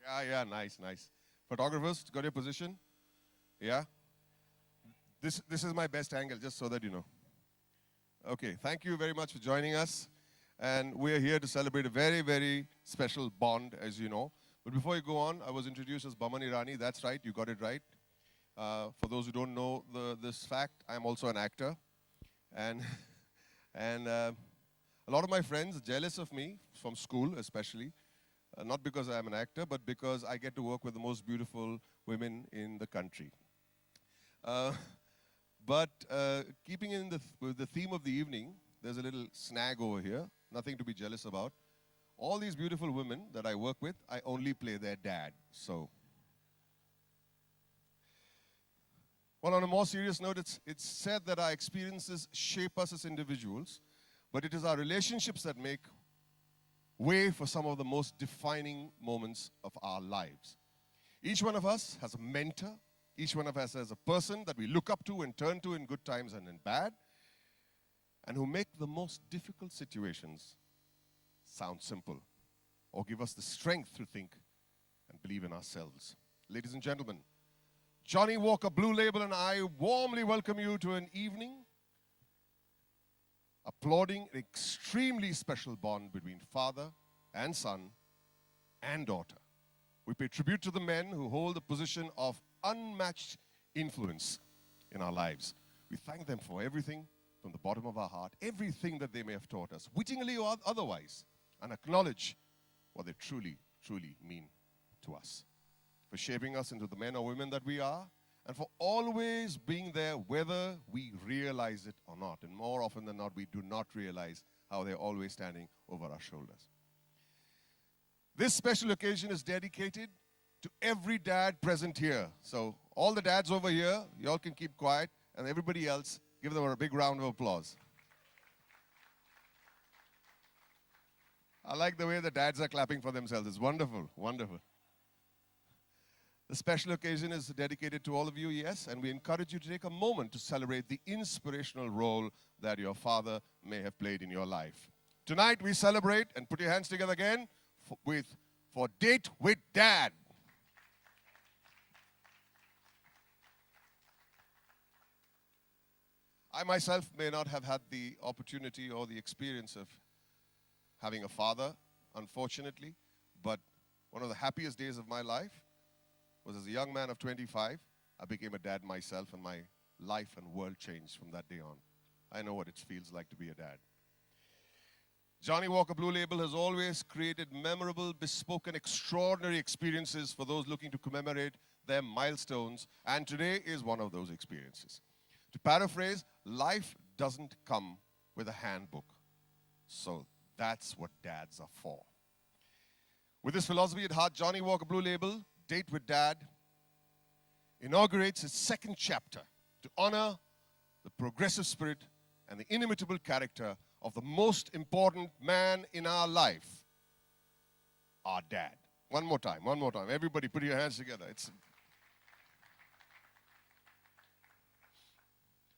Yeah, nice, nice. Photographers, got your position? Yeah. This is my best angle, just so that you know. Okay, thank you very much for joining us. And we're here to celebrate a very, very special bond, as you know. But before you go on, I was introduced as Baman Irani. That's right, you got it right. For those who don't know this fact, I'm also an actor. And, and a lot of my friends are jealous of me, from school especially. Not because I'm an actor, but because I get to work with the most beautiful women in the country. Uh, but keeping in with the theme of the evening, there's a little snag over here, nothing to be jealous about. All these beautiful women that I work with, I only play their dad. So, well, on a more serious note, it's said that our experiences shape us as individuals, but it is our relationships that make way for some of the most defining moments of our lives. Each one of us has a mentor. Each one of us has a person that we look up to and turn to in good times and in bad, and who make the most difficult situations sound simple or give us the strength to think and believe in ourselves. Ladies and gentlemen, Johnny Walker Blue Label and I warmly welcome you to an evening applauding an extremely special bond between father and son and daughter. We pay tribute to the men who hold a position of unmatched influence in our lives. We thank them for everything from the bottom of our heart, everything that they may have taught us, wittingly or otherwise, and acknowledge what they truly, truly mean to us, for shaping us into the men or women that we are, and for always being there whether we realize it or not. And more often than not, we do not realize how they're always standing over our shoulders. This special occasion is dedicated to every dad present here. So all the dads over here, you all can keep quiet, and everybody else, give them a big round of applause. I like the way the dads are clapping for themselves. It's wonderful, wonderful. The special occasion is dedicated to all of you, yes, and we encourage you to take a moment to celebrate the inspirational role that your father may have played in your life. Tonight we celebrate, and put your hands together again, for Date with Dad. I myself may not have had the opportunity or the experience of having a father, unfortunately, but one of the happiest days of my life was as a young man of 25, I became a dad myself, and my life and world changed from that day on. I know what it feels like to be a dad. Johnny Walker Blue Label has always created memorable, bespoke, and extraordinary experiences for those looking to commemorate their milestones, and today is one of those experiences. To paraphrase, life doesn't come with a handbook, so that's what dads are for. With this philosophy at heart, Johnny Walker Blue Label, Date with Dad, inaugurates its second chapter to honor the progressive spirit and the inimitable character of the most important man in our life, our dad. One more time, one more time. Everybody put your hands together.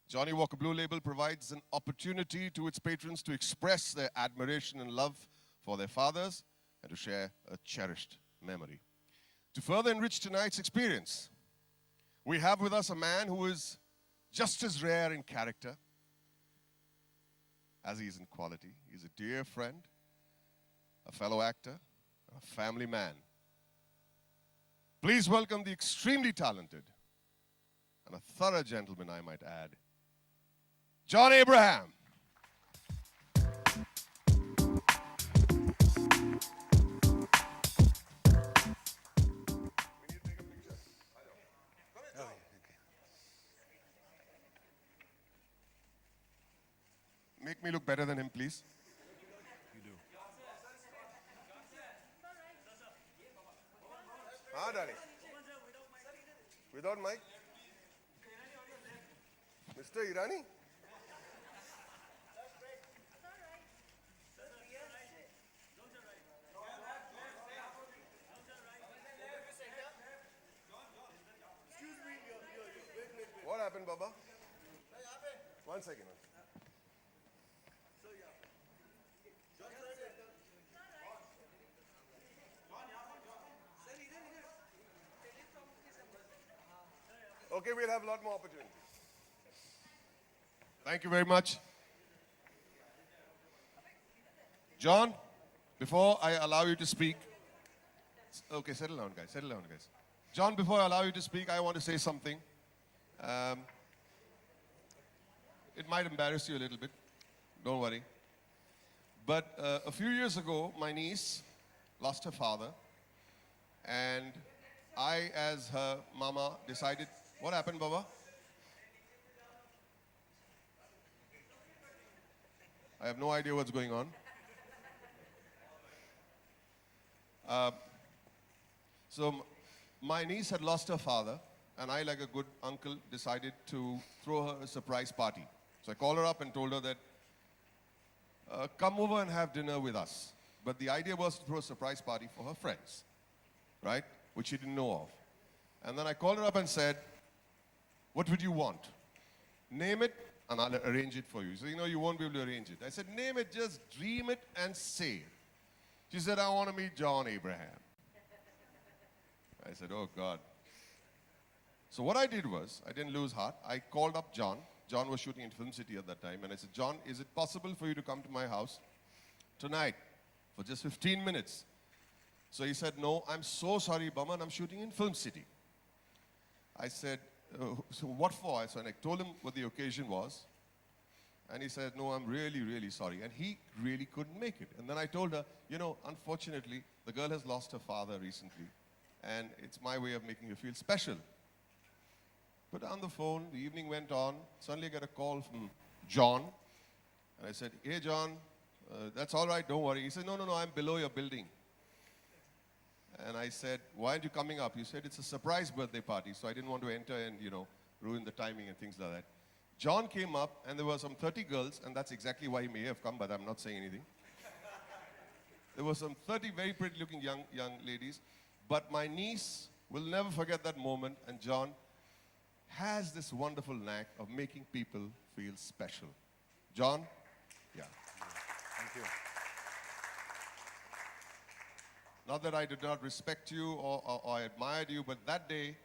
Johnny Walker Blue Label provides an opportunity to its patrons to express their admiration and love for their fathers and to share a cherished memory. To further enrich tonight's experience, we have with us a man who is just as rare in character as he is in quality. He's a dear friend, a fellow actor, a family man. Please welcome the extremely talented and a thorough gentleman, I might add, John Abraham. Make me look better than him, please. You do. Ah, Danny. Without mic? Mr. Irani? What happened, Baba? One second. Okay, we'll have a lot more opportunities. Thank you very much. John, before I allow you to speak, okay, settle down, guys. Settle down, guys. John, before I allow you to speak, I want to say something. It might embarrass you a little bit. Don't worry. But a few years ago, my niece lost her father. And I, as her mama, decided, what happened, Baba? I have no idea what's going on. So my niece had lost her father, and I, like a good uncle, decided to throw her a surprise party. So I called her up and told her that, come over and have dinner with us. But the idea was to throw a surprise party for her friends, right? Which she didn't know of. And then I called her up and said, what would you want? Name it, and I'll arrange it for you. So, you won't be able to arrange it. I said, name it, just dream it and say it. She said, I want to meet John Abraham. I said, oh, God. So what I did was, I didn't lose heart. I called up John. John was shooting in Film City at that time. And I said, John, is it possible for you to come to my house tonight for just 15 minutes? So he said, no, I'm so sorry, Baman, I'm shooting in Film City. I said, so what for? So I told him what the occasion was. And he said, no, I'm really, really sorry. And he really couldn't make it. And then I told her, unfortunately, the girl has lost her father recently. And it's my way of making her feel special. Put on the phone, the evening went on. Suddenly I got a call from John. And I said, hey, John, that's all right, don't worry. He said, no, I'm below your building. And I said, why aren't you coming up? He said, it's a surprise birthday party, so I didn't want to enter and, ruin the timing and things like that. John came up, and there were some 30 girls, and that's exactly why he may have come, but I'm not saying anything. There were some 30 very pretty-looking young ladies, but my niece will never forget that moment, and John has this wonderful knack of making people feel special. John? Yeah. Thank you. Not that I did not respect you or I admired you, but that day,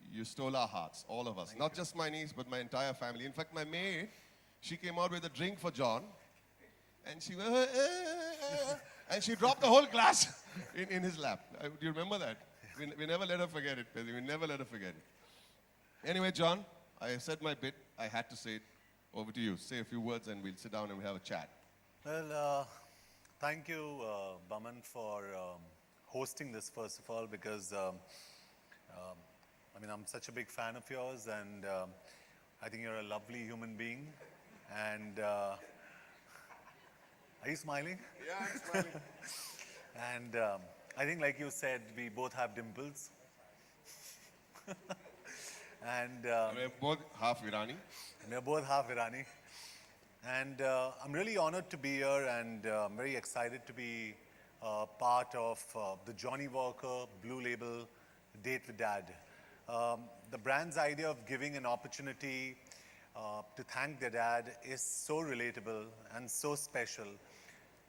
you stole our hearts, all of us. Not just my niece, but my entire family. In fact, my maid, she came out with a drink for John, and she went, and she dropped the whole glass in his lap. Do you remember that? We never let her forget it, Pezzi. We never let her forget it. Anyway, John, I said my bit. I had to say it. Over to you. Say a few words, and we'll sit down and we'll have a chat. Well, thank you, Baman, for hosting this, first of all, because I'm such a big fan of yours, and I think you're a lovely human being. And are you smiling? Yeah, I'm smiling. And I think, like you said, we both have dimples. And We're both half Irani. we're both half Irani. And I'm really honored to be here, and I'm very excited to be part of the Johnny Walker Blue Label Date with Dad. The brand's idea of giving an opportunity to thank their dad is so relatable and so special.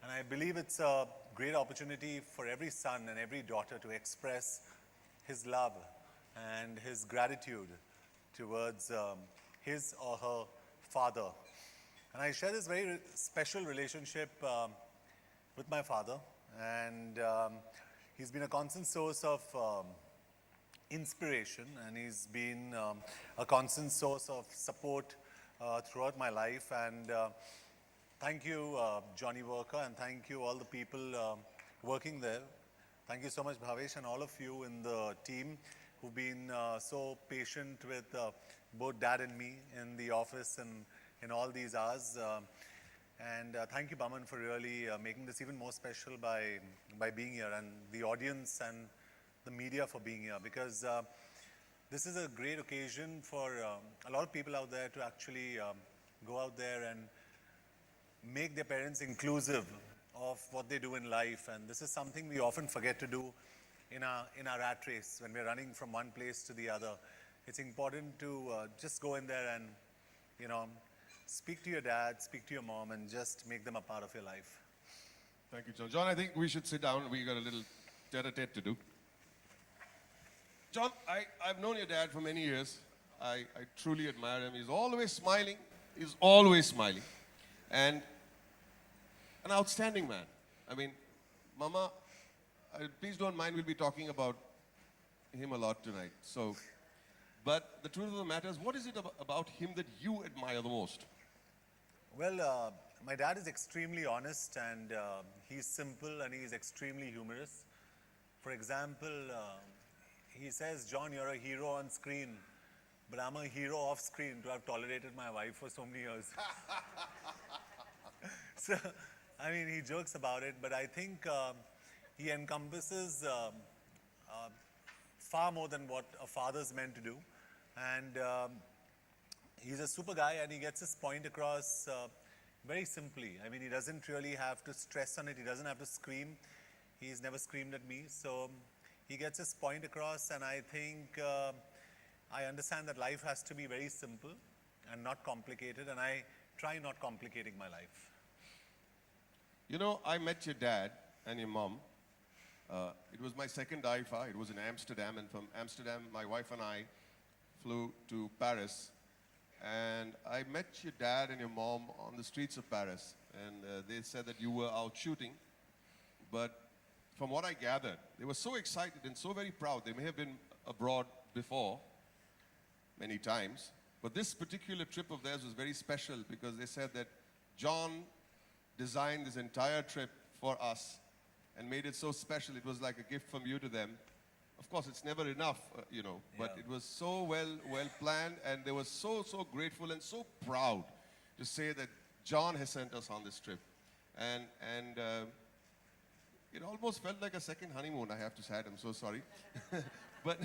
And I believe it's a great opportunity for every son and every daughter to express his love and his gratitude towards his or her father. And I share this very special relationship with my father, and he's been a constant source of inspiration, and he's been a constant source of support throughout my life. And thank you, Johnny Walker, and thank you all the people working there. Thank you so much, Bhavesh, and all of you in the team who've been so patient with both Dad and me in the office and in all these hours. And thank you, Baman, for really making this even more special by being here, and the audience and the media for being here, because this is a great occasion for a lot of people out there to actually go out there and make their parents inclusive of what they do in life. And this is something we often forget to do in our rat race when we're running from one place to the other. It's important to just go in there and, speak to your dad, speak to your mom, and just make them a part of your life. Thank you, John. John, I think we should sit down. We got a little tete-a-tete to do. John, I've known your dad for many years. I truly admire him. He's always smiling. He's always smiling. And an outstanding man. I mean, Mama, please don't mind, we'll be talking about him a lot tonight. So, but the truth of the matter is, what is it about him that you admire the most? Well, my dad is extremely honest and he's simple and he's extremely humorous. For example, he says, John, you're a hero on screen, but I'm a hero off screen to have tolerated my wife for so many years. So, I mean, he jokes about it, but I think he encompasses far more than what a father's meant to do. And he's a super guy and he gets his point across very simply. I mean, he doesn't really have to stress on it. He doesn't have to scream. He's never screamed at me. So he gets his point across, and I think I understand that life has to be very simple and not complicated, and I try not complicating my life. You know, I met your dad and your mom. It was my second IFA. It was in Amsterdam, and from Amsterdam, my wife and I flew to Paris. And I met your dad and your mom on the streets of Paris, and they said that you were out shooting. But from what I gathered, they were so excited and so very proud. They may have been abroad before, many times, but this particular trip of theirs was very special because they said that John designed this entire trip for us and made it so special. It was like a gift from you to them. Of course, it's never enough, you know, but Yeah. it was so well planned, and they were so grateful and so proud to say that John has sent us on this trip. And it almost felt like a second honeymoon, I have to say. I'm so sorry. but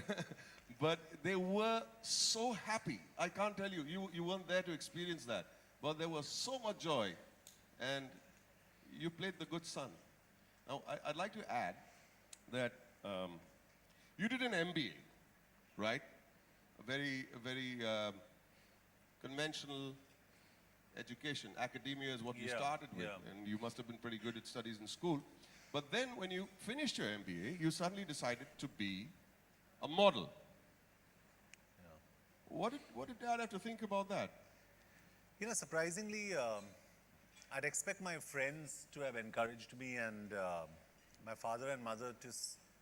but they were so happy. I can't tell you, you weren't there to experience that. But there was so much joy, and you played the good son. Now, I'd like to add that you did an MBA, right? A very conventional education. Academia is what you Yeah, started with, yeah. and you must have been pretty good at studies in school. But then when you finished your MBA, you suddenly decided to be a model. What did Dad have to think about that? You know, surprisingly, I'd expect my friends to have encouraged me and my father and mother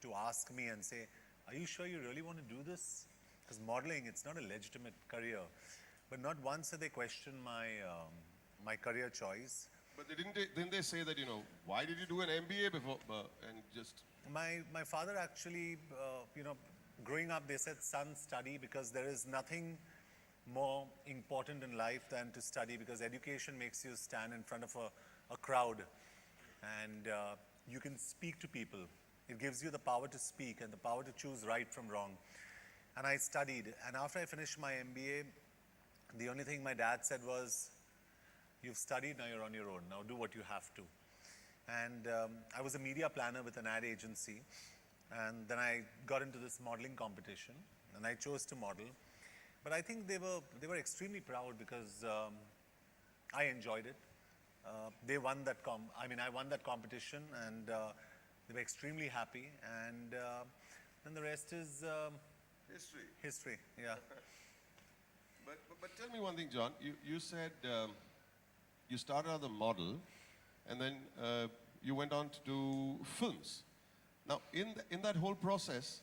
to ask me and say, are you sure you really want to do this? Because modeling, it's not a legitimate career. But not once did they question my career choice. But didn't they say that, you know, why did you do an MBA before and just... My father actually, you know, growing up, they said, son, study, because there is nothing more important in life than to study, because education makes you stand in front of a crowd and you can speak to people. It gives you the power to speak and the power to choose right from wrong. And I studied, and after I finished my MBA, the only thing my dad said was, you've studied, now you're on your own, now do what you have to. And I was a media planner with an ad agency, and then I got into this modeling competition, and I chose to model. But I think they were extremely proud because I enjoyed it. They won that I won that competition, and they were extremely happy. And then the rest is History. history. Yeah. But tell me one thing, John. You said you started as a model, and then you went on to do films. Now, in that whole process,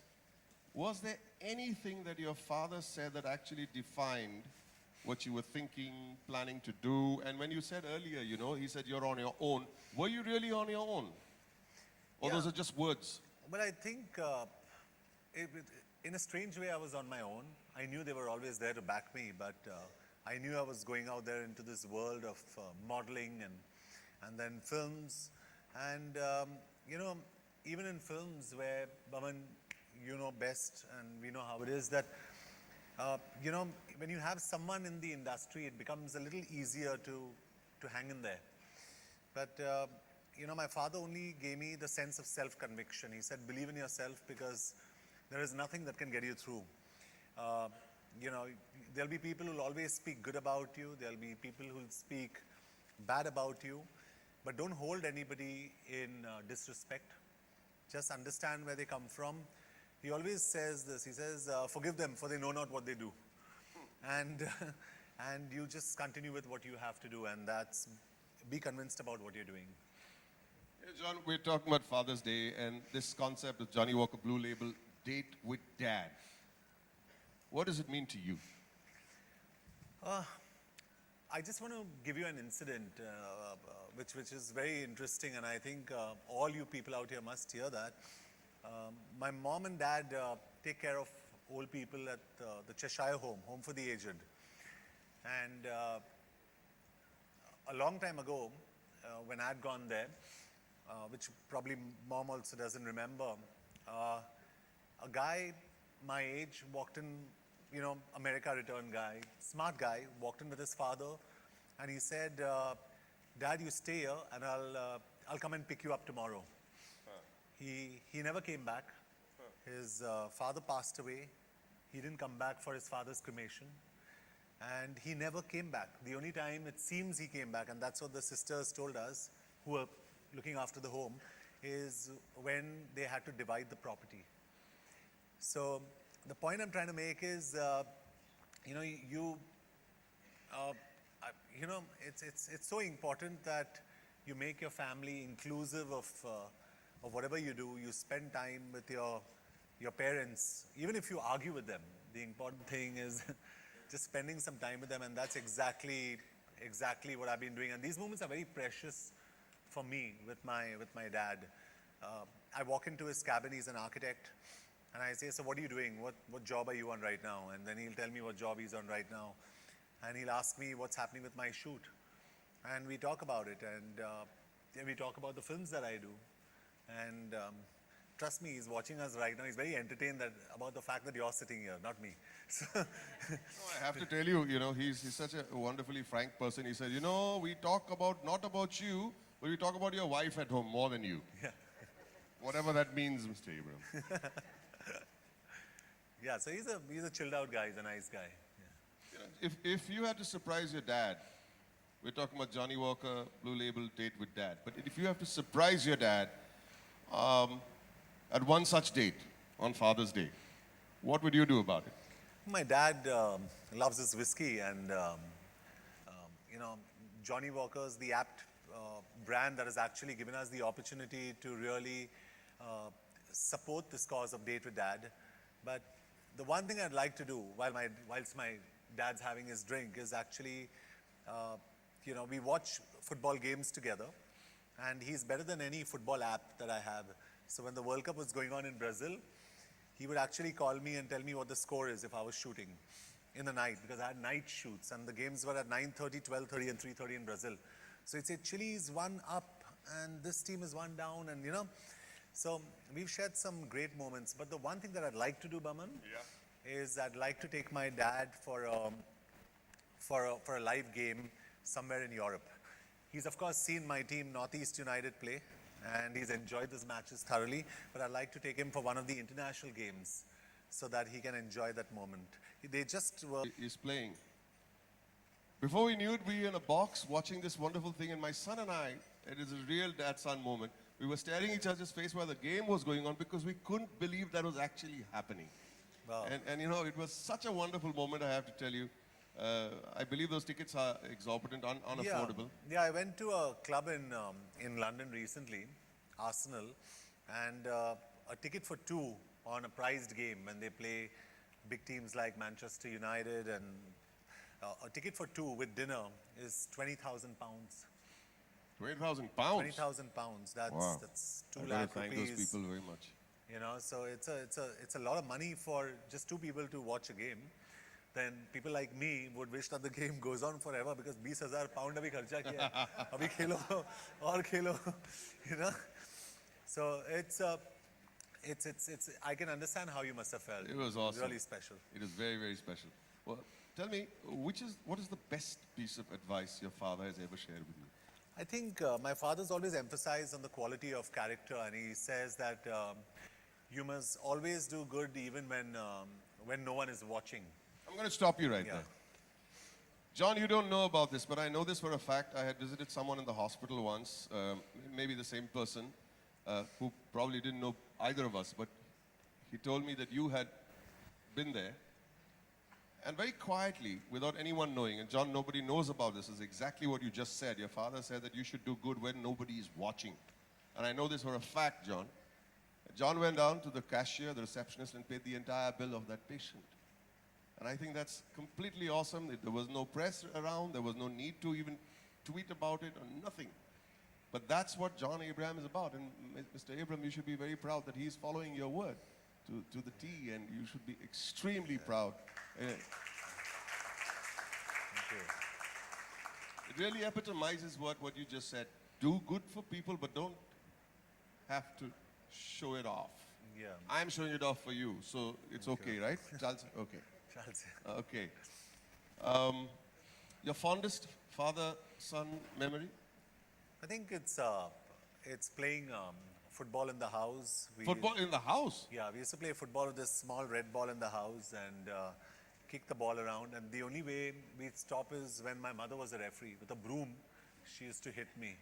was there anything that your father said that actually defined what you were thinking, planning to do? And when you said earlier, you know, he said you're on your own. Were you really on your own? Or Yeah. those are just words? But I think in a strange way, I was on my own. I knew they were always there to back me, but I knew I was going out there into this world of modeling and then films. And, you know, even in films where, Baman, you know best, and we know how it is, that, you know, when you have someone in the industry, it becomes a little easier to hang in there. But, you know, my father only gave me the sense of self-conviction. He said, believe in yourself, because there is nothing that can get you through. You know, there'll be people who'll always speak good about you. There'll be people who'll speak bad about you. But don't hold anybody in disrespect. Just understand where they come from. he always says this. He says, "Forgive them, for they know not what they do," and and you just continue with what you have to do, and that's be convinced about what you're doing. Yeah, John, we're talking about Father's Day and this concept of Johnny Walker Blue Label, date with dad. What does it mean to you? I just want to give you an incident which is very interesting, and I think all you people out here must hear that. My mom and dad take care of old people at the Cheshire Home for the Aged. And a long time ago, when I had gone there, which probably mom also doesn't remember, a guy my age walked in, America return guy, smart guy, walked in with his father, and he said, "Dad, you stay here, and I'll come and pick you up tomorrow." He never came back. His father passed away. He didn't come back for his father's cremation, and he never came back. The only time it seems he came back, and that's what the sisters told us, who were looking after the home, is when they had to divide the property. So the point I'm trying to make is, it's so important that you make your family inclusive of whatever you do. You spend time with your parents, even if you argue with them. The important thing is just spending some time with them, and that's exactly what I've been doing. And these moments are very precious for me with my dad. I walk into his cabin. He's an architect. And I say, "So what are you doing? What job are you on right now?" And then he'll tell me what job he's on right now. And he'll ask me what's happening with my shoot. And we talk about it. And we talk about the films that I do. And trust me, he's watching us right now. He's very entertained about the fact that you're sitting here, not me. So No, I have to tell you, he's such a wonderfully frank person. He said, we talk about, not about you, but we talk about your wife at home more than you. Yeah. Whatever that means, Mr. Abraham. Yeah, so he's a chilled out guy. He's a nice guy. Yeah. If you had to surprise your dad, we're talking about Johnny Walker, Blue Label, date with dad. But if you have to surprise your dad at one such date on Father's Day, what would you do about it? My dad loves his whiskey, and Johnny Walker's the apt brand that has actually given us the opportunity to really support this cause of Date with Dad. But the one thing I'd like to do whilst my dad's having his drink is actually, we watch football games together, and he's better than any football app that I have. So when the World Cup was going on in Brazil, he would actually call me and tell me what the score is if I was shooting in the night, because I had night shoots, and the games were at 9:30, 12:30, and 3:30 in Brazil. So he'd say, "Chile is one up, and this team is one down," and So we've shared some great moments. But the one thing that I'd like to do, Baman, is I'd like to take my dad for a live game somewhere in Europe. He's of course seen my team Northeast United play, and he's enjoyed these matches thoroughly. But I'd like to take him for one of the international games so that he can enjoy that moment. They just were. He's playing. Before we knew it, we were in a box watching this wonderful thing, and my son and I, it is a real dad-son moment. We were staring each other's face while the game was going on because we couldn't believe that was actually happening. Wow. And it was such a wonderful moment, I have to tell you. I believe those tickets are exorbitant, unaffordable. Yeah, I went to a club in London recently, Arsenal, and a ticket for two on a prized game when they play big teams like Manchester United, and a ticket for two with dinner is £20,000. 20,000 pounds. 20,000 pounds. Wow. That's 2 I lakh thank rupees. those people very much. So it's a lot of money for just two people to watch a game. Then people like me would wish that the game goes on forever, because 20,000 pound abhi kharcha kiya hai. Abhi khelo aur khelo, So it's I can understand how you must have felt. It was awesome. Really special. It is very, very special. Well, tell me, what is the best piece of advice your father has ever shared with you? I think my father's always emphasized on the quality of character, and he says that you must always do good even when no one is watching. I'm going to stop you right there. John, you don't know about this, but I know this for a fact. I had visited someone in the hospital once, maybe the same person, who probably didn't know either of us, but he told me that you had been there. And very quietly, without anyone knowing, and John, nobody knows about this, is exactly what you just said. Your father said that you should do good when nobody is watching. And I know this for a fact, John. John went down to the cashier, the receptionist, and paid the entire bill of that patient. And I think that's completely awesome. There was no press around. There was no need to even tweet about it or nothing. But that's what John Abraham is about. And Mr. Abraham, you should be very proud that he's following your word to the T, and you should be extremely proud. Thank you. It really epitomizes what you just said. Do good for people, but don't have to show it off. Yeah. I'm showing it off for you, so it's okay, right? Charles? Okay. Charles. Okay. Your fondest father-son memory? I think it's playing football in the house. Football in the house? Yeah, we used to play football with this small red ball in the house and kick the ball around. And the only way we'd stop is when my mother was a referee. With a broom, she used to hit me.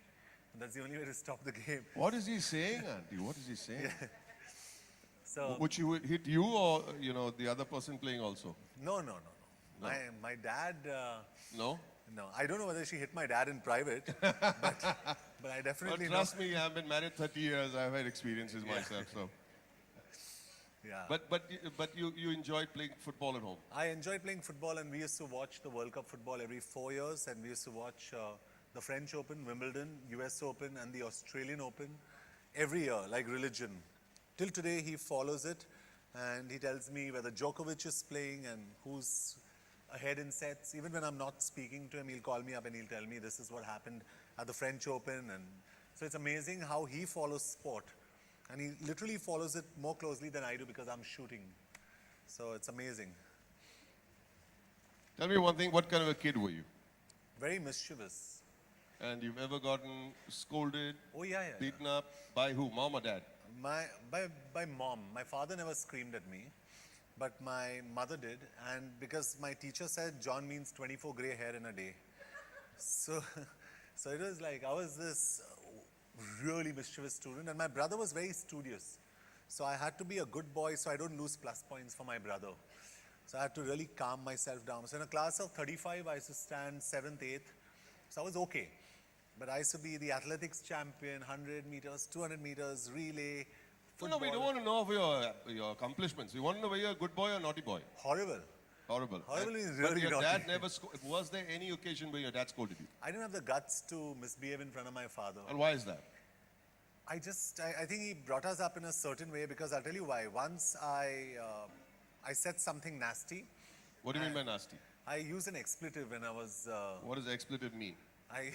And that's the only way to stop the game. What is he saying, Auntie? What is he saying? So Would she hit you or, the other person playing also? no. My dad. No? No, I don't know whether she hit my dad in private, but I But definitely know. trust me, I've been married 30 years. I've had experiences myself. So, Yeah. but you enjoyed playing football at home. I enjoyed playing football, and we used to watch the World Cup football every 4 years, and we used to watch the French Open, Wimbledon, US Open, and the Australian Open every year, like religion. Till today, he follows it, and he tells me whether Djokovic is playing and who's ahead in sets. Even when I'm not speaking to him, he'll call me up and he'll tell me this is what happened at the French Open. And so it's amazing how he follows sport. And he literally follows it more closely than I do because I'm shooting. So it's amazing. Tell me one thing, what kind of a kid were you? Very mischievous. And you've ever gotten scolded, Oh, yeah. beaten up by who, mom or dad? By mom. My father never screamed at me, but my mother did. And because my teacher said John means 24 gray hair in a day. So it was like I was this really mischievous student, and my brother was very studious. So I had to be a good boy so I don't lose plus points for my brother. So I had to really calm myself down. So in a class of 35, I used to stand 7th, 8th. So I was okay. But I used to be the athletics champion, 100 meters, 200 meters, relay, football. No, we don't want to know of your accomplishments. We want to know whether you're a good boy or naughty boy. Horrible. Horrible. Horrible is But really your naughty. dad never was there any occasion where your dad scolded you? I didn't have the guts to misbehave in front of my father. And why is that? I think he brought us up in a certain way because I'll tell you why. Once I said something nasty. What do you mean by nasty? I used an expletive when I was. What does expletive mean? I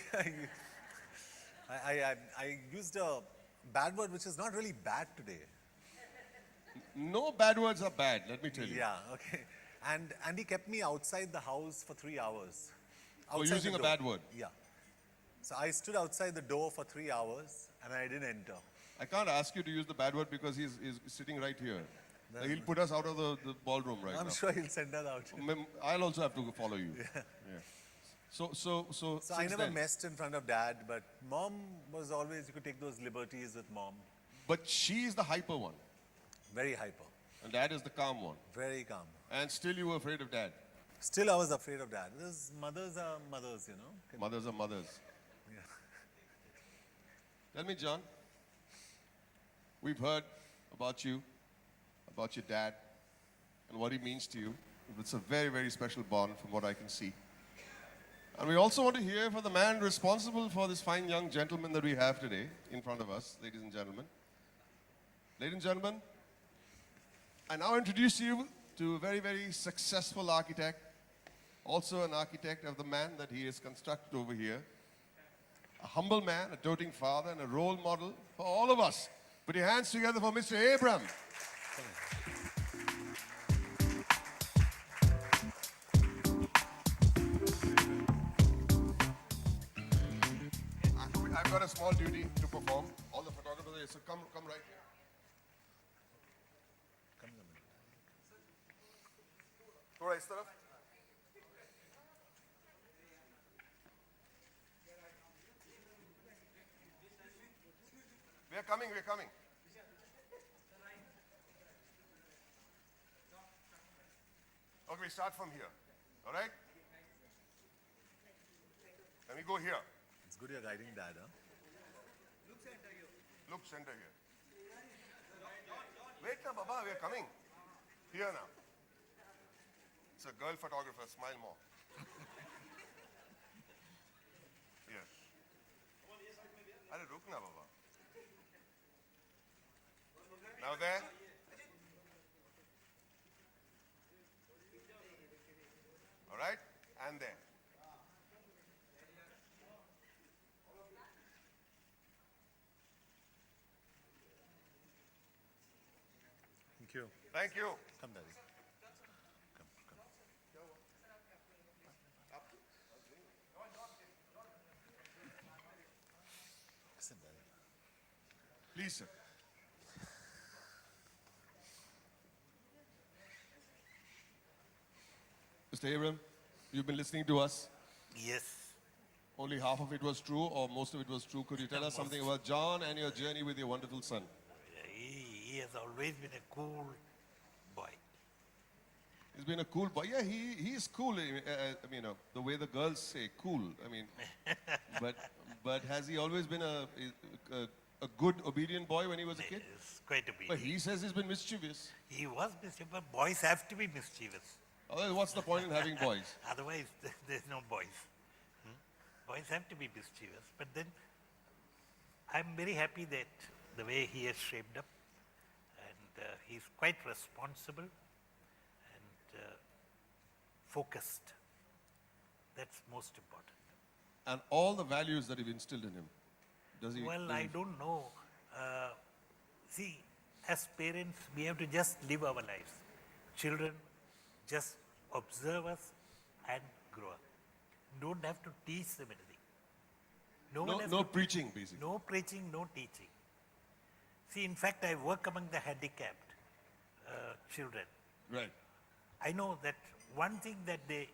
used a bad word which is not really bad today. No bad words are bad, let me tell you. Yeah, okay. And he kept me outside the house for 3 hours. For Outside using the a door. bad word? Yeah. So I stood outside the door for 3 hours and I didn't enter. I can't ask you to use the bad word because he's sitting right here. He'll put us out of the ballroom right I'm now. sure he'll send us out. I'll also have to follow you. Yeah. So So I since never then- messed in front of dad, but mom was always, you could take those liberties with mom. But she's the hyper one, Very hyper, and dad is the calm one. very calm. And still you were afraid of dad. Still, I was afraid of dad. Because mothers are mothers, you know. Mothers are mothers. Yeah. Tell me, John, we've heard about you, about your dad, and what he means to you. It's a very, very special bond from what I can see. And we also want to hear from the man responsible for this fine young gentleman that we have today in front of us, ladies and gentlemen. Ladies and gentlemen, I now introduce you to a very, very successful architect, also an architect of the man that he has constructed over here. A humble man, a doting father, and a role model for all of us. Put your hands together for Mr. Abraham. I've got a small duty to perform. All the photographers are here, so come right here. थोड़ा इस तरफ. We are coming. we start from here? All right? Let me go here. It's good you're guiding dad, huh? Look, center here. Wait now, Baba, we are coming. Here now. It's a girl photographer. Smile more. Here. Arey, ruk na, Baba. Now there. All right? And there. Thank you. Thank you. Come, daddy. Come, come. Listen, daddy. Please, sir. Mr. Abram, you've been listening to us. Yes. Only half of it was true, or most of it was true. Could you tell us something about John and your journey with your wonderful son? He has always been a cool boy. He's been a cool boy. Yeah, he is cool. I mean, you know, the way the girls say cool. I mean, but has he always been a good, obedient boy when he was a kid? He's quite But obedient. he says he's been mischievous. He was mischievous, but boys have to be mischievous. Otherwise, what's the point in having boys? Otherwise, there's no boys. Boys have to be mischievous. But then, I'm very happy that the way he has shaped up, and he's quite responsible and focused. That's most important. And all the values that you've instilled in him. Does he? Well, does I he- don't know. See, as parents, we have to just live our lives. Children just observe us and grow up. Don't have to teach them anything. one has No to- preaching, basically. no preaching, no teaching. See, in fact, I work among the handicapped children. Right. I know that one thing that they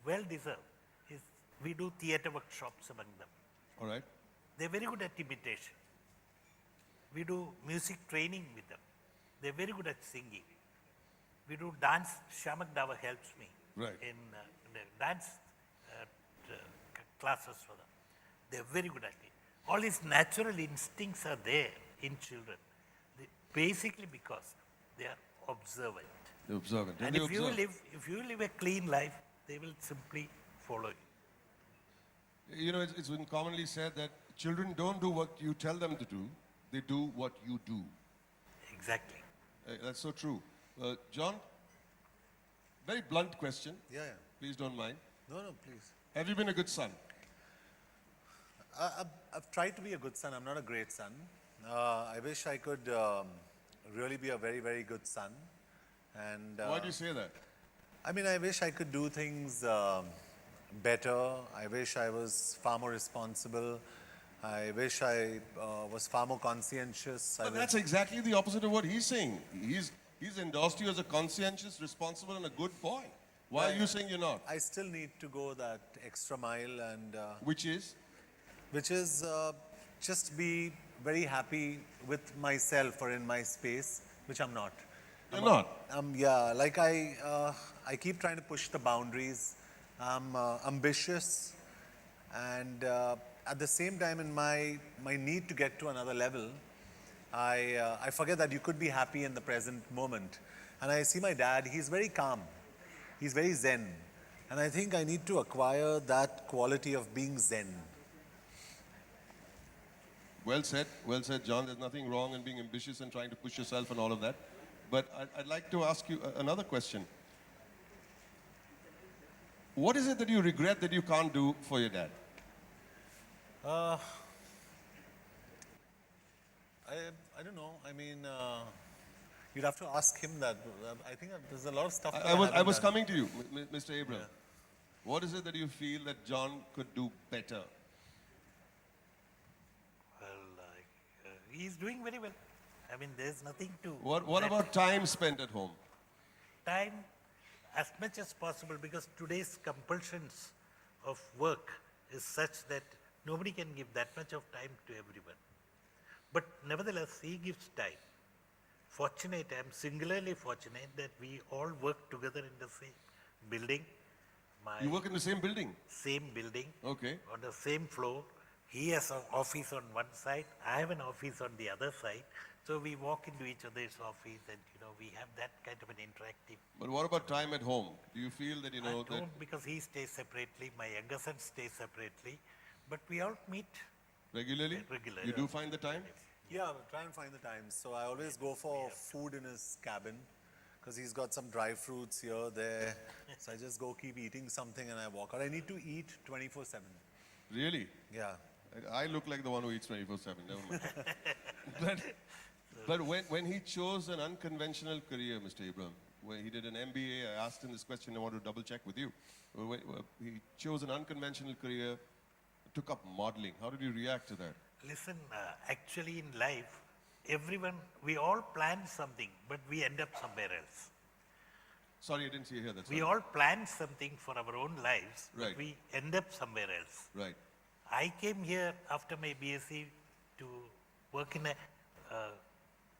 well deserve is we do theater workshops among them. All right. They're very good at imitation. We do music training with them. They're very good at singing. We do dance. Shamak Dava helps me Right. in the dance classes for them. They're very good at it. All these natural instincts are there in children, basically because they are observant. They're observant. And they if you observe. live a clean life, they will simply follow you. You know, it's been commonly said that children don't do what you tell them to do, they do what you do. Exactly. That's so true. John, very blunt question. Yeah, yeah. Please don't mind. No, no, please. Have you been a good son? I've tried to be a good son. I'm not a great son. I wish I could really be a very, very good son. And Why do you say that? I mean, I wish I could do things better. I wish I was far more responsible. I wish I was far more conscientious. But that's exactly the opposite of what he's saying. He's endorsed you as a conscientious, responsible, and a good boy. Why are you saying you're not? I still need to go that extra mile, and Which is? which is just be very happy with myself or in my space, which I'm not. You're not. Yeah, like I keep trying to push the boundaries. I'm ambitious, and at the same time, in my need to get to another level, I forget that you could be happy in the present moment. And I see my dad; he's very calm, he's very zen, and I think I need to acquire that quality of being zen. Well said, John. There's nothing wrong in being ambitious and trying to push yourself and all of that. But I'd like to ask you another question. What is it that you regret that you can't do for your dad? I don't know. I mean, you'd have to ask him that. I think there's a lot of stuff. that I was haven't done. coming to you, Mr. Abram. What is it that you feel that John could do better? Well, he's doing very well. I mean, there's nothing to. What that about time spent at home? time as much as possible, because today's compulsions of work is such that nobody can give that much of time to everyone. But nevertheless, he gives time fortunate, I'm singularly fortunate that we all work together in the same building. You work in the same building? Same building. Okay. On the same floor. He has an office on one side, I have an office on the other side. So we walk into each other's office and, we have that kind of an interactive. But what about time at home? Do you feel that, I don't, because he stays separately, my younger son stays separately, but we all meet. regularly? Regularly. You do find the time? Yeah, try and find the time. So I always go for food in his cabin because he's got some dry fruits here, there. So I just go keep eating something and I walk out. I need to eat 24/7. Really? Yeah. I look like the one who eats 24/7, never mind. but when he chose an unconventional career, Mr. Abraham, when he did an MBA, I asked him this question, I want to double check with you. He chose an unconventional career, took up modeling. How did you react to that? Listen, actually in life, we all plan something, but we end up somewhere else. Sorry, I didn't see you here. That's We right. all plan something for our own lives, Right. but we end up somewhere else. Right. I came here after my BSc to work in a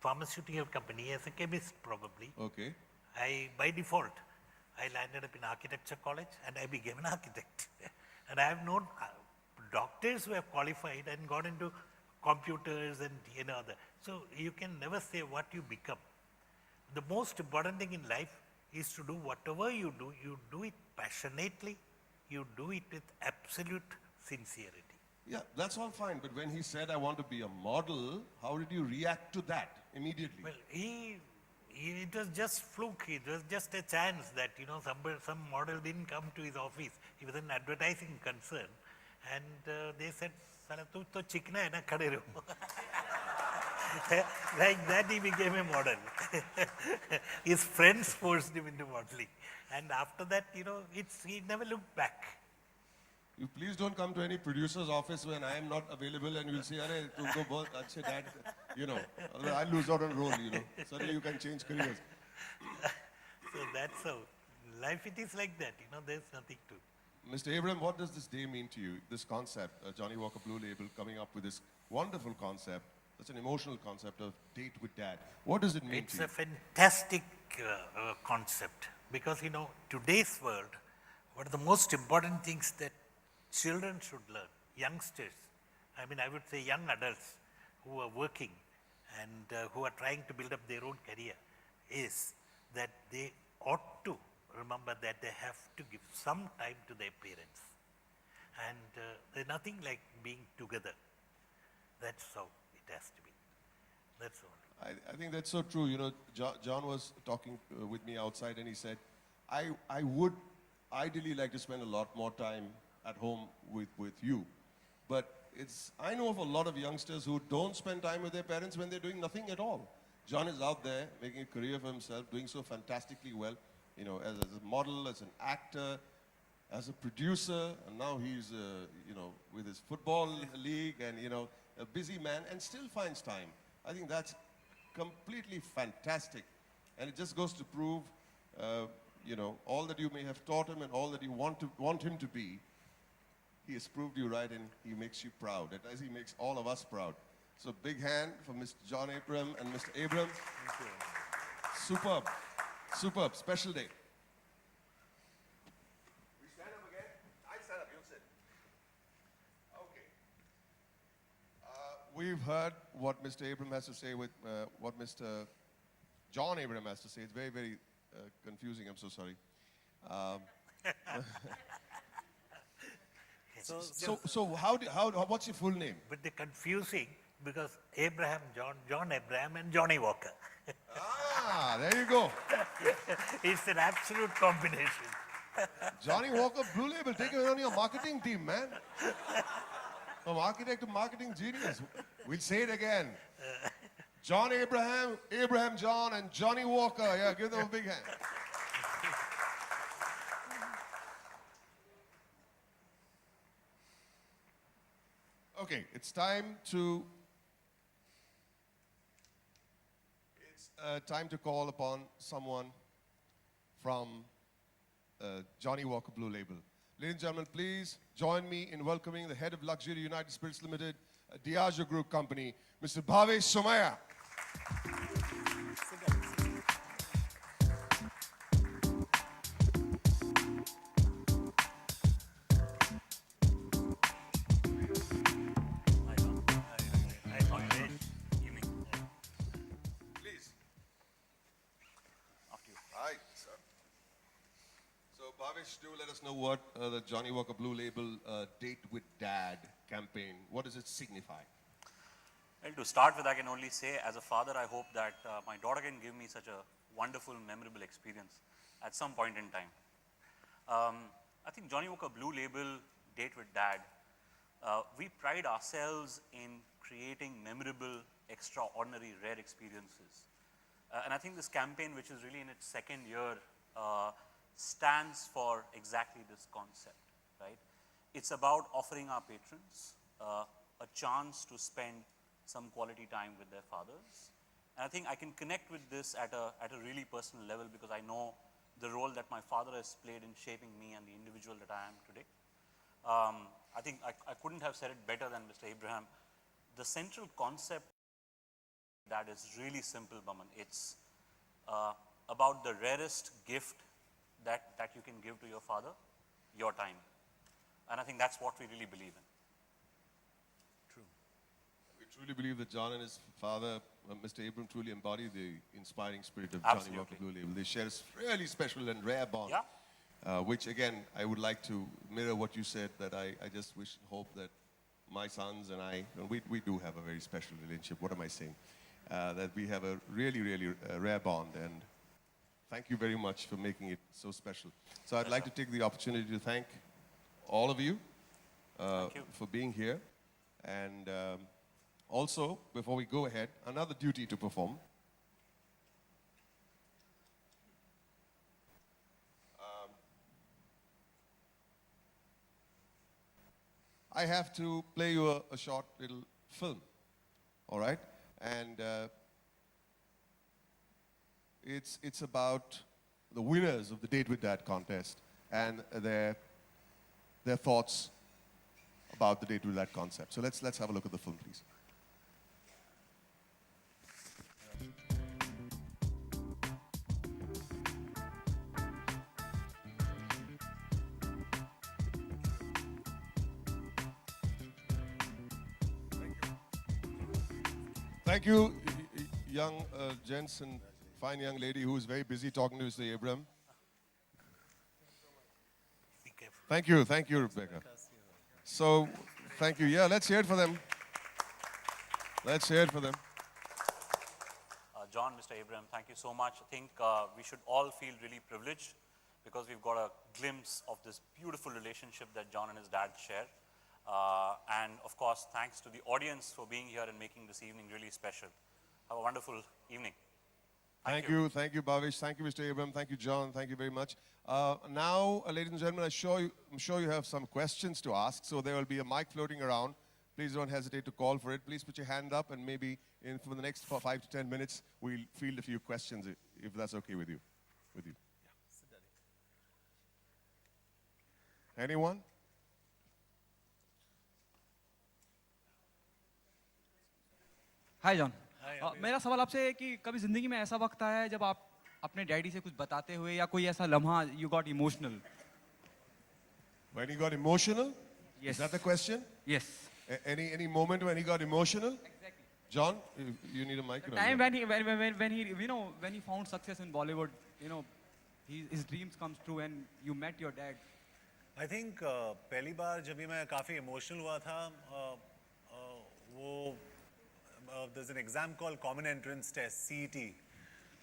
pharmaceutical company as a chemist probably. Okay. By default, I landed up in architecture college and I became an architect. And I have known doctors who have qualified and gone into computers and so you can never say what you become. The most important thing in life is to do whatever you do it passionately, you do it with absolute sincerity. Yeah, that's all fine. But when he said, I want to be a model, how did you react to that immediately? Well, it was just fluke. It was just a chance that, some model didn't come to his office. He was an advertising concern. And they said, "Sala, tu to chikna hai na, khade raho." Like that, he became a model. His friends forced him into modeling. And after that, he never looked back. You please don't come to any producer's office when I am not available and you'll say, "Arey, tu to bahut achhe dad," otherwise I'll lose out on role, Suddenly you can change careers. So that's how. Life, it is like that, there's nothing to. Mr. Abraham, what does this day mean to you? This concept, Johnny Walker Blue Label coming up with this wonderful concept, such an emotional concept of date with dad. What does it mean It's to you? a fantastic concept because, today's world, one of the most important things that children should learn, youngsters, I would say young adults who are working and who are trying to build up their own career, is that they ought to remember that they have to give some time to their parents. And there's nothing like being together. That's how it has to be. That's all. I think that's so true. John was talking with me outside and he said, I would ideally like to spend a lot more time at home with you. But I know of a lot of youngsters who don't spend time with their parents when they're doing nothing at all. John is out there making a career for himself, doing so fantastically well, as a model, as an actor, as a producer, and now he's, with his football league and, a busy man and still finds time. I think that's completely fantastic. And it just goes to prove, all that you may have taught him and all that you want him to be, he has proved you right and he makes you proud, as he makes all of us proud. So big hand for Mr. John Abraham and Mr. Abraham. Thank you. Superb. Superb. Special day. We stand up again? I stand up, you sit. Okay. We've heard what Mr. Abraham has to say with what Mr. John Abraham has to say. It's very, very confusing. I'm so sorry. So what's your full name? But they're confusing because John Abraham and Johnny Walker. There you go. It's an absolute combination. Johnny Walker Blue Label, take it on your marketing team, man. From architect to marketing genius. We'll say it again. John Abraham, Abraham John, and Johnny Walker. Yeah, give them a big hand. Okay, it's time to call upon someone from Johnny Walker Blue Label. Ladies and gentlemen, please join me in welcoming the head of Luxury United Spirits Limited, a Diageo Group company, Mr. Bhavesh Somaya. So Bhavesh, do let us know what the Johnny Walker Blue Label Date with Dad campaign, what does it signify? Well, to start with, I can only say, as a father, I hope that my daughter can give me such a wonderful, memorable experience at some point in time. I think Johnny Walker Blue Label Date with Dad, we pride ourselves in creating memorable, extraordinary, rare experiences. And I think this campaign, which is really in its second year, stands for exactly this concept, right? It's about offering our patrons a chance to spend some quality time with their fathers. And I think I can connect with this at a really personal level because I know the role that my father has played in shaping me and the individual that I am today. I think I couldn't have said it better than Mr. Abraham. The central concept that is really simple, Baman. It's about the rarest gift that you can give to your father, your time. And I think that's what we really believe in. We truly believe that John and his father, Mr. Abram, truly embody the inspiring spirit of Johnny Walker Absolutely. Blue Label. They share a really special and rare bond, Yeah. which again, I would like to mirror what you said, that I just wish and hope that my sons and I, and we do have a very special relationship. What am I saying? That we have a really, really rare bond, and thank you very much for making it so special. So I'd like to take the opportunity to thank all of you, Thank you. for being here. And also, before we go ahead, another duty to perform. I have to play you a short little film, all right? And it's about the winners of the Date with Dad contest and their thoughts about the Date with Dad concept. So let's have a look at the film, please. Thank you, young gents and fine young lady who is very busy talking to Mr. Abram. Be careful. Thank you, Rebecca. So, thank you. Yeah, let's hear it for them. Let's hear it for them. John, Mr. Abraham, thank you so much. I think we should all feel really privileged because we've got a glimpse of this beautiful relationship that John and his dad share. And of course, thanks to the audience for being here and making this evening really special. Have a wonderful evening. Thank you, Bhavesh. Thank you, Mr. Abram. Thank you, John. Thank you very much. Now, ladies and gentlemen, I'm sure you have some questions to ask, so there will be a mic floating around. Please don't hesitate to call for it. Please put your hand up, and maybe for the next 5 to 10 minutes, we'll field a few questions, if that's okay with you. Anyone? Hi John मेरा सवाल आपसे है कि कभी जिंदगी में ऐसा वक्त आया है जब आप अपने डैडी से कुछ बताते हुए या कोई ऐसा लम्हा you got emotional When you got emotional? Yes. Is that the question? Yes Any moment when he got emotional? John, you need a mic. Time when he you know when he found success in Bollywood, you know, his dreams comes true and you met your dad. I think पहली बार जब भी मैं काफ़ी emotional हुआ था वो there's an exam called Common Entrance Test CET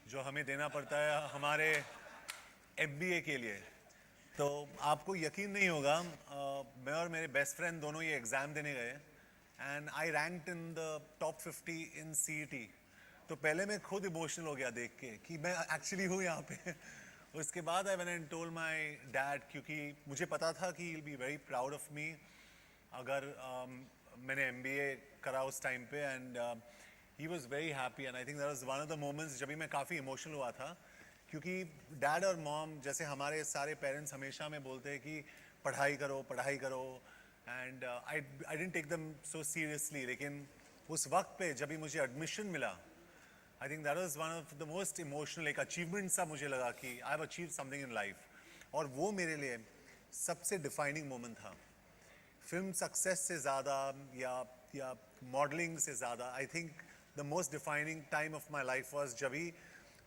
जो हमें देना पड़ता है हमारे MBA के लिए. तो आपको यकीन नहीं होगा मैं और मेरे बेस्ट फ्रेंड दोनों ये एग्ज़ाम देने गए and I ranked in the top 50 in CET. तो पहले मैं खुद इमोशनल हो गया देख के कि मैं एक्चुअली हूँ यहाँ पे. उसके बाद I went and told my dad क्योंकि मुझे पता था कि he will be very proud of me अगर मैंने MBA करा उस टाइम पे and he was very happy and I think that was one of the moments जब भी मैं काफ़ी इमोशनल हुआ था क्योंकि डैड और मॉम जैसे हमारे सारे पेरेंट्स हमेशा में बोलते हैं कि पढ़ाई करो and I didn't take them so seriously. लेकिन उस वक्त पे जब भी मुझे एडमिशन मिला I think that was one of the most emotional like achievement सा मुझे लगा कि I have achieved something in life. और वो मेरे लिए सबसे defining moment था. फिल्म सक्सेस से ज़्यादा या मॉडलिंग से ज़्यादा I think the most defining time of my life was जब ही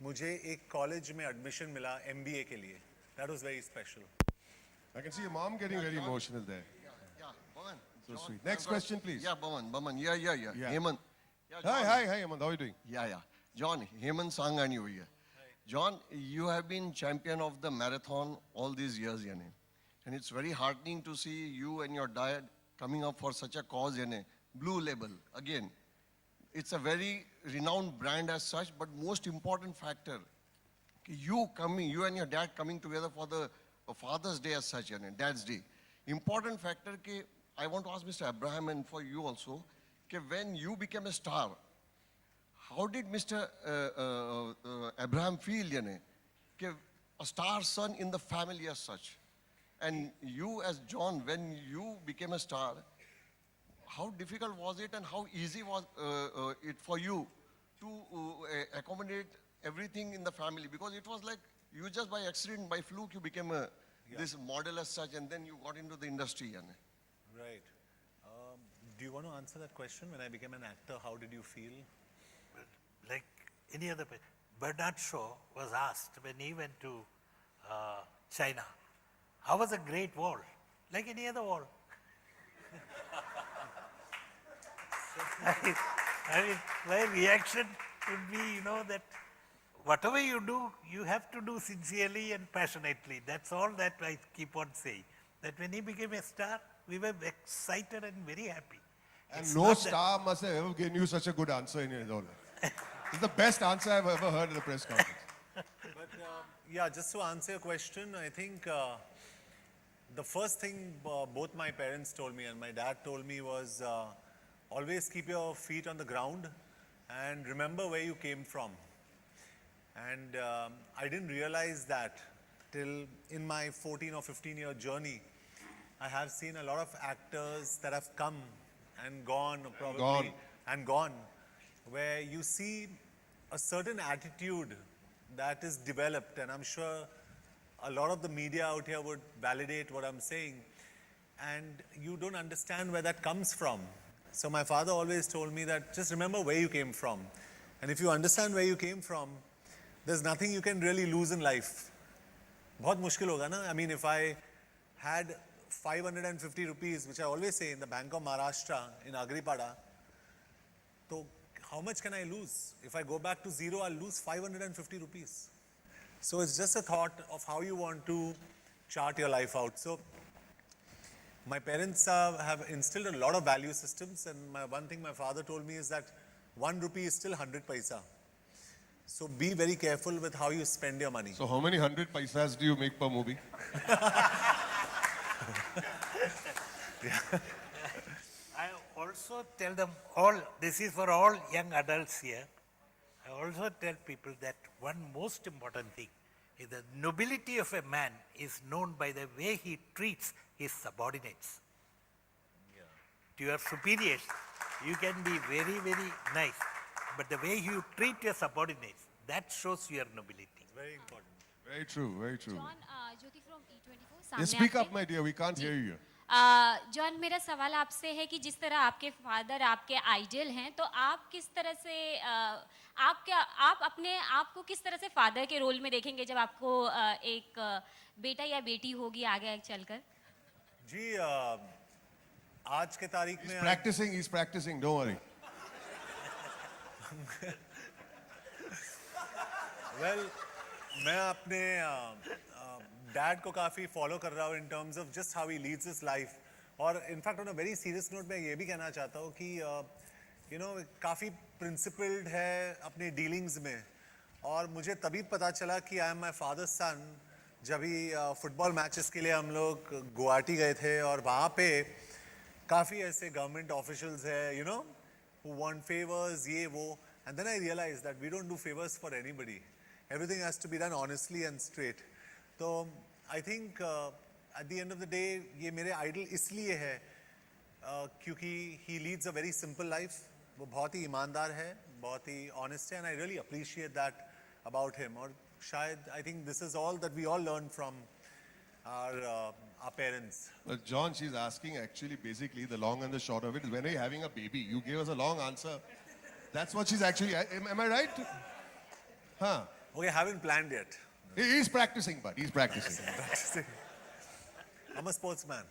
मुझे एक कॉलेज में एडमिशन मिला MBA के लिए. that was very special. I can see your mom getting very emotional there. Yeah, Baman. So John, sweet. Next question, please. Yeah, Baman. Yeah. Yeah. Hemant. Yeah, Hi, Hemant. How are you doing? Yeah. John, Hemant Sanghani over here. John, you have been champion of the marathon all these years, yani. And it's very heartening to see you and your dad coming up for such a cause, yani. Blue Label, again. It's a very renowned brand as such, but most important factor, you and your dad coming together for the Father's Day as such, yani, Dad's Day. Important factor, ki, I want to ask Mr. Abraham and for you also, ki when you became a star, how did Mr. Abraham feel, yani, कि a star son in the family as such? And you as John, when you became a star, how difficult was it and how easy was it for you to accommodate everything in the family? Because it was like you just by accident, by fluke, you became this model as such, and then you got into the industry. Yani. Right. Do you want to answer that question? When I became an actor, how did you feel? Like any other person. Bernard Shaw was asked when he went to China, how was the Great Wall? Like any other wall. I mean, my reaction would be, that whatever you do, you have to do sincerely and passionately. That's all that I keep on saying. That when he became a star, we were excited and very happy. And It's no not that- star must have ever given you such a good answer in his whole life. It's the best answer I've ever heard at a press conference. But yeah, just to answer your question, I think the first thing both my parents told me and my dad told me was always keep your feet on the ground and remember where you came from. And I didn't realize that till in my 14 or 15-year journey. I have seen a lot of actors that have come and gone, probably, and gone, where you see a certain attitude that is developed, and I'm sure a lot of the media out here would validate what I'm saying, and you don't understand where that comes from. So my father always told me that just remember where you came from, and if you understand where you came from, there's nothing you can really lose in life. बहुत मुश्किल होगा ना? I mean, if I had 550 rupees, which I always say in the Bank of Maharashtra in Agripada, so how much can I lose? If I go back to zero, I'll lose 550 rupees. So it's just a thought of how you want to chart your life out. So my parents have instilled a lot of value systems, and one thing my father told me is that 1 rupee is still 100 paisa. So be very careful with how you spend your money. So how many 100 paisas do you make per movie? I also tell them all, this is for all young adults here. I also tell people that one most important thing is the nobility of a man is known by the way he treats his subordinates. To your superiors, you can be very, very nice, but the way you treat your subordinates, that shows your nobility. Very important. Very true, very true. John Jyoti from E24 Yeah, सामने speak up, आपके। my dear. We can't hear you. John मेरा सवाल आपसे है कि जिस तरह आपके फादर आपके आइडियल हैं तो आप किस तरह से आप अपने आप को किस तरह से फादर के रोल में देखेंगे जब आपको एक बेटा या बेटी होगी आगे चलकर? जी आज के तारीख में He's practicing, don't worry. Well, मैं अपने डैड को काफ़ी फॉलो कर रहा हूँ in terms of just how he leads his life. और in fact on a very serious note मैं ये भी कहना चाहता हूँ कि काफ़ी principled है अपने dealings में. और मुझे तभी पता चला कि I am my father's son जब ही फुटबॉल मैचेस के लिए हम लोग गुवाहाटी गए थे और वहाँ पे काफ़ी ऐसे गवर्नमेंट ऑफिशियल्स है who want favors ये वो, and then I realized that we don't do favors for anybody. Everything has to be done honestly and straight. So I think at the end of the day ये मेरे idol इसलिए है क्योंकि he leads a very simple life. वो बहुत ही ईमानदार है, बहुत ही honest है, and I really appreciate that about him. और शायद I think this is all that we all learn from our parents. But John, she's asking actually basically the long and the short of it is when are you having a baby? You gave us a long answer. That's what she's actually, am I right? Huh? Okay, haven't planned yet. He's practicing, but he's practicing. I'm a sportsman.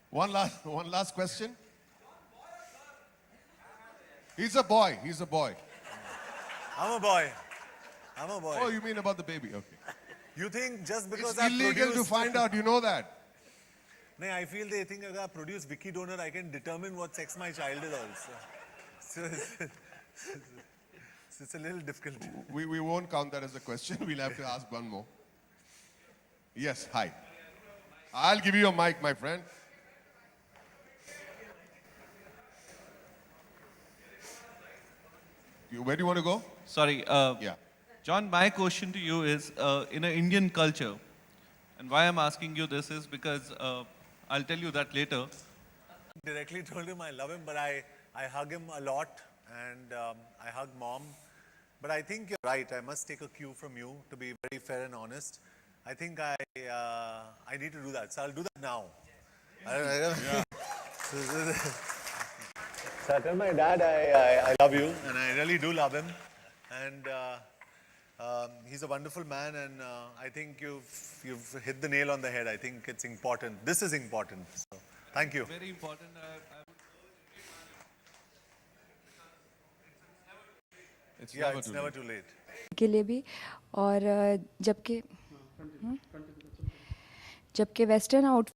One last question. He's a boy. He's a boy. I'm a boy. I'm a boy. Oh, you mean about the baby? Okay. You think just because It's I illegal to produced... find out. You know that. No, I feel they think if I produce Wiki Donor, I can determine what sex my child is also. So it's a little difficult. We won't count that as a question. We'll have to ask one more. Yes, hi. I'll give you a mic, my friend. Where do you want to go? Sorry, Yeah. John, my question to you is in an Indian culture, and why I'm asking you this is because I'll tell you that later. Directly told him I love him, but I hug him a lot and I hug mom. But I think you're right. I must take a cue from you to be very fair and honest. I think I need to do that. So I'll do that now. So I tell my dad I love you, and I really do love him. And he's a wonderful man, and I think you've hit the nail on the head. I think it's important. This is important. So thank you. Very important. It's Yeah, never it's too never late. too late. के लिए भी और जबकि western out